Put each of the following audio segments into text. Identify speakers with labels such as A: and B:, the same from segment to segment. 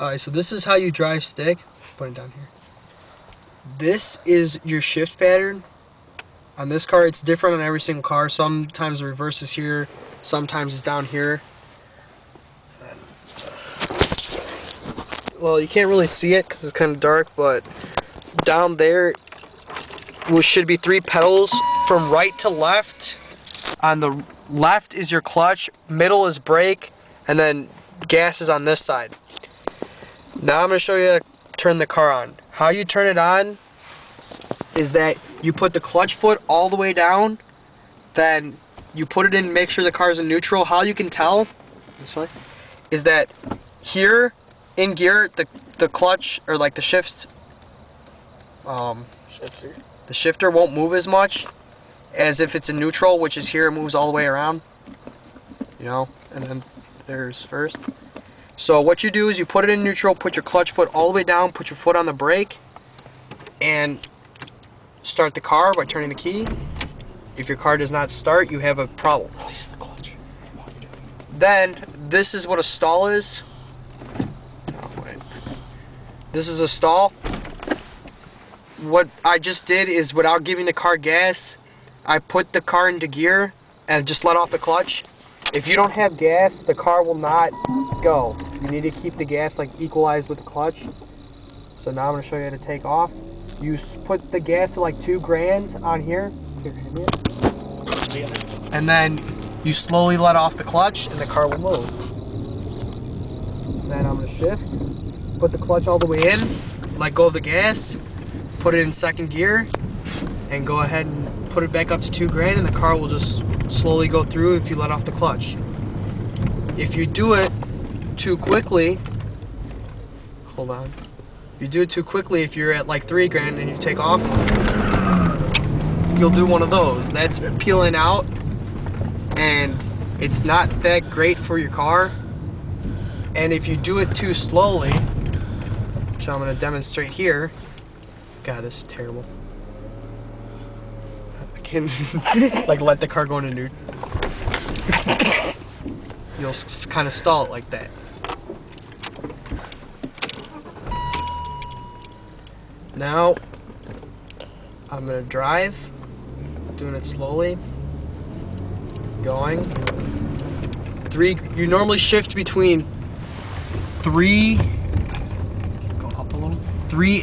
A: Alright, so this is how you drive stick. Put it down here. This is your shift pattern. On this car, it's different on every single car. Sometimes the reverse is here, sometimes it's down here. Well, you can't really see it because it's kind of dark, but down there should be 3 pedals from right to left. On the left is your clutch, middle is brake, and then gas is on this side. Now I'm going to show you how to turn the car on. How you turn it on is that you put the clutch foot all the way down, then you put it in, make sure the car is in neutral. How you can tell this way is that here in gear, the clutch, or like the shifts, the shifter won't move as much as if it's in neutral, which is here, it moves all the way around, you know, and then there's first. So what you do is you put it in neutral, put your clutch foot all the way down, put your foot on the brake, and start the car by turning the key. If your car does not start, you have a problem. Release the clutch. Then this is what a stall is. This is a stall. What I just did is, without giving the car gas, I put the car into gear and just let off the clutch. If you don't have gas, the car will not go. You need to keep the gas like equalized with the clutch. So now I'm going to show you how to take off. You put the gas to like 2 grand on here. And then you slowly let off the clutch and the car will move. Then I'm going to shift. Put the clutch all the way in, let go of the gas, put it in second gear, and go ahead and put it back up to 2 grand, and the car will just slowly go through if you let off the clutch. If you do it too quickly, hold on. If you do it too quickly, if you're at like 3 grand and you take off, you'll do one of those. That's peeling out, and it's not that great for your car. And if you do it too slowly, which I'm going to demonstrate here. God, this is terrible. I can like let the car go into neutral. You'll just kind of stall it like that. Now I'm going to drive, doing it slowly, going. 3. You normally shift between 3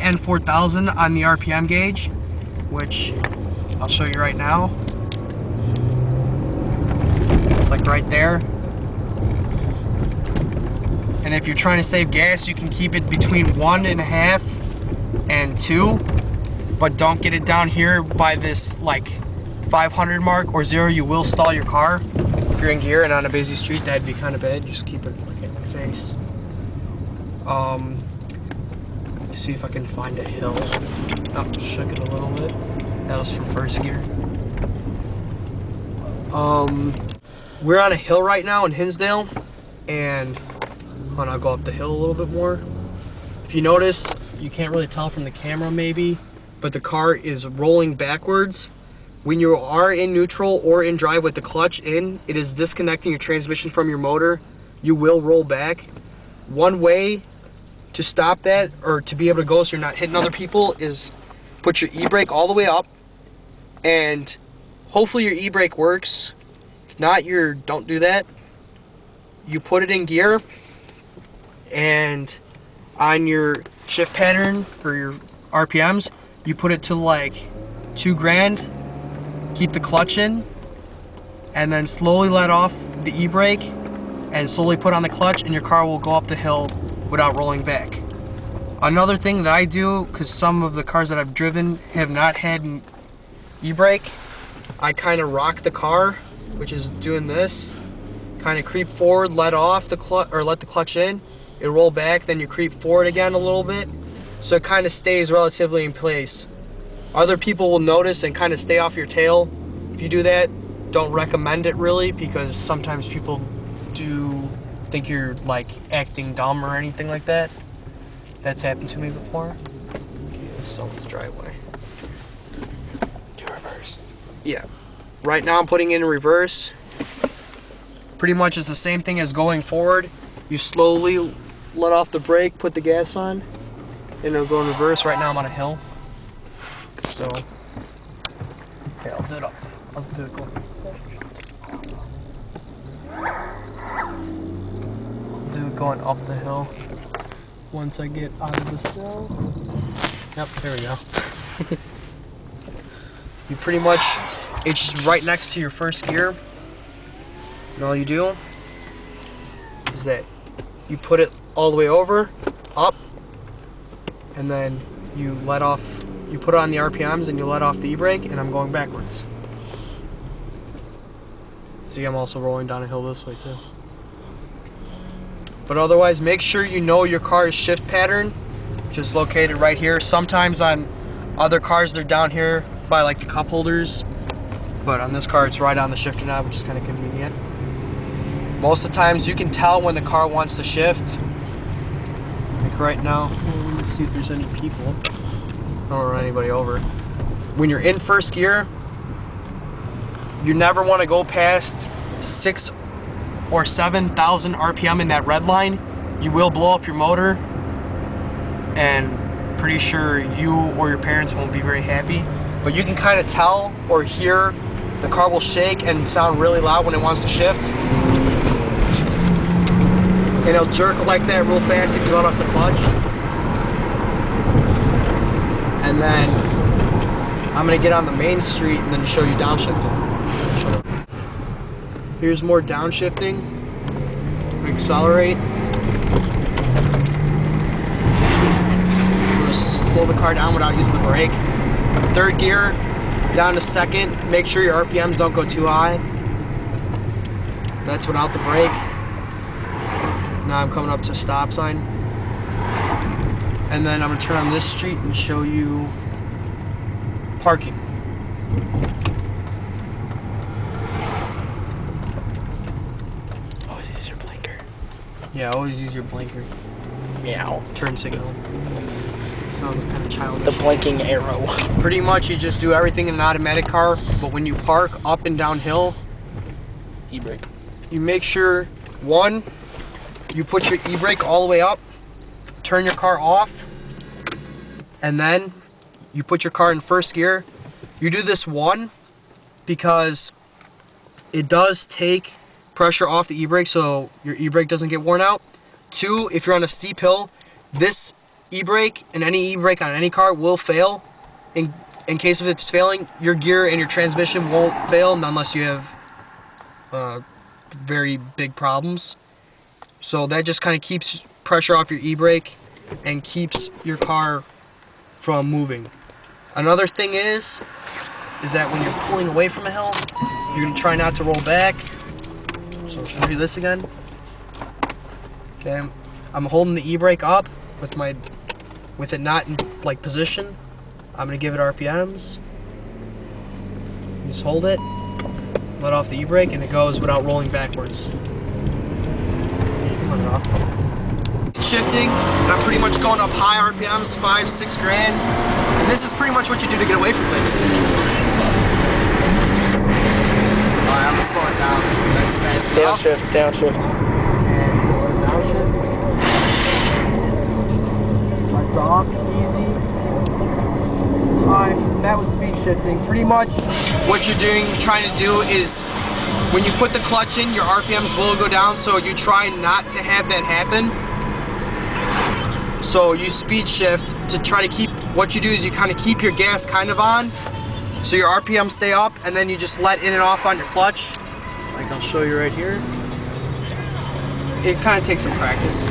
A: and 4,000 on the RPM gauge, which I'll show you right now. It's like right there. And if you're trying to save gas, you can keep it between 1.5 and 2, but don't get it down here by this like 500 mark or 0. You will stall your car if you're in gear, and on a busy street that'd be kind of bad. Just keep it like in my face. See if I can find a hill. Oh, shook it a little bit. That was from first gear. We're on a hill right now in Hinsdale, and I'll go up the hill a little bit more. If you notice, you can't really tell from the camera maybe, but the car is rolling backwards. When you are in neutral or in drive with the clutch in, it is disconnecting your transmission from your motor. You will roll back. One way to stop that, or to be able to go so you're not hitting other people, is put your e-brake all the way up, and hopefully your e-brake works. If not, don't do that. You put it in gear, and on your shift pattern for your RPMs, you put it to like 2 grand, keep the clutch in, and then slowly let off the e-brake and slowly put on the clutch, and your car will go up the hill without rolling back. Another thing that I do, because some of the cars that I've driven have not had an e-brake, I kind of rock the car, which is doing this. Kind of creep forward, let off the clutch, or let the clutch in. It roll back, then you creep forward again a little bit, so it kind of stays relatively in place. Other people will notice and kind of stay off your tail if you do that. Don't recommend it really, because sometimes people do think you're like acting dumb or anything like that. That's happened to me before. Okay, this is someone's driveway. Do reverse. Yeah. Right now I'm putting in reverse. Pretty much it's the same thing as going forward. You slowly let off the brake, put the gas on, and it'll go in reverse. Right now I'm on a hill, so okay, I'll do it up. I'll do it. Do it going up the hill. Once I get out of the snow. Yep, there we go. You pretty much, it's right next to your first gear. And all you do is that you put it all the way over, up, and then you let off, you put it on the RPMs and you let off the e-brake, and I'm going backwards. See, I'm also rolling down a hill this way too. But otherwise, make sure you know your car's shift pattern, which is located right here. Sometimes on other cars, they're down here by like the cup holders, but on this car, it's right on the shifter knob, which is kind of convenient. Most of the times, you can tell when the car wants to shift. Like right now, let me see if there's any people. I don't run anybody over. When you're in first gear, you never want to go past 6,000 or 7,000 RPM in that red line. You will blow up your motor, and pretty sure you or your parents won't be very happy. But you can kind of tell or hear the car will shake and sound really loud when it wants to shift. And it'll jerk like that real fast if you let off the clutch. And then I'm gonna get on the main street and then show you downshifting. Here's more downshifting. Accelerate. I'm gonna slow the car down without using the brake. Third gear, down to second. Make sure your RPMs don't go too high. That's without the brake. Now I'm coming up to a stop sign. And then I'm gonna turn on this street and show you parking.
B: Always use your blinker.
A: Yeah, always use your blinker.
B: Meow.
A: Turn signal. Sounds kind of childish.
B: The blinking arrow.
A: Pretty much you just do everything in an automatic car, but when you park up and downhill,
B: E-brake.
A: you make sure, one, you put your e-brake all the way up, turn your car off, and then you put your car in first gear. You do this, one, because it does take pressure off the e-brake so your e-brake doesn't get worn out. Two, if you're on a steep hill, this e-brake and any e-brake on any car will fail. In case of it's failing, your gear and your transmission won't fail unless you have very big problems. So that just kind of keeps pressure off your e-brake and keeps your car from moving. Another thing is that when you're pulling away from a hill, you're going to try not to roll back. So I'll show you this again. Okay, I'm holding the e-brake up with it not in like position. I'm going to give it RPMs. Just hold it, let off the e-brake, and it goes without rolling backwards. Turn it off. Shifting, and I'm pretty much going up high RPMs, 5-6 grand. And this is pretty much what you do to get away from things. Alright, I'm gonna slow it down. That's fast enough.
B: Downshift, downshift.
A: And this is a downshift. Lights off, easy. Alright, that was speed shifting. Pretty much what you're trying to do is when you put the clutch in, your RPMs will go down, so you try not to have that happen. So you speed shift to try to keep, what you do is you kind of keep your gas kind of on, so your RPMs stay up, and then you just let in and off on your clutch. Like I'll show you right here. It kind of takes some practice.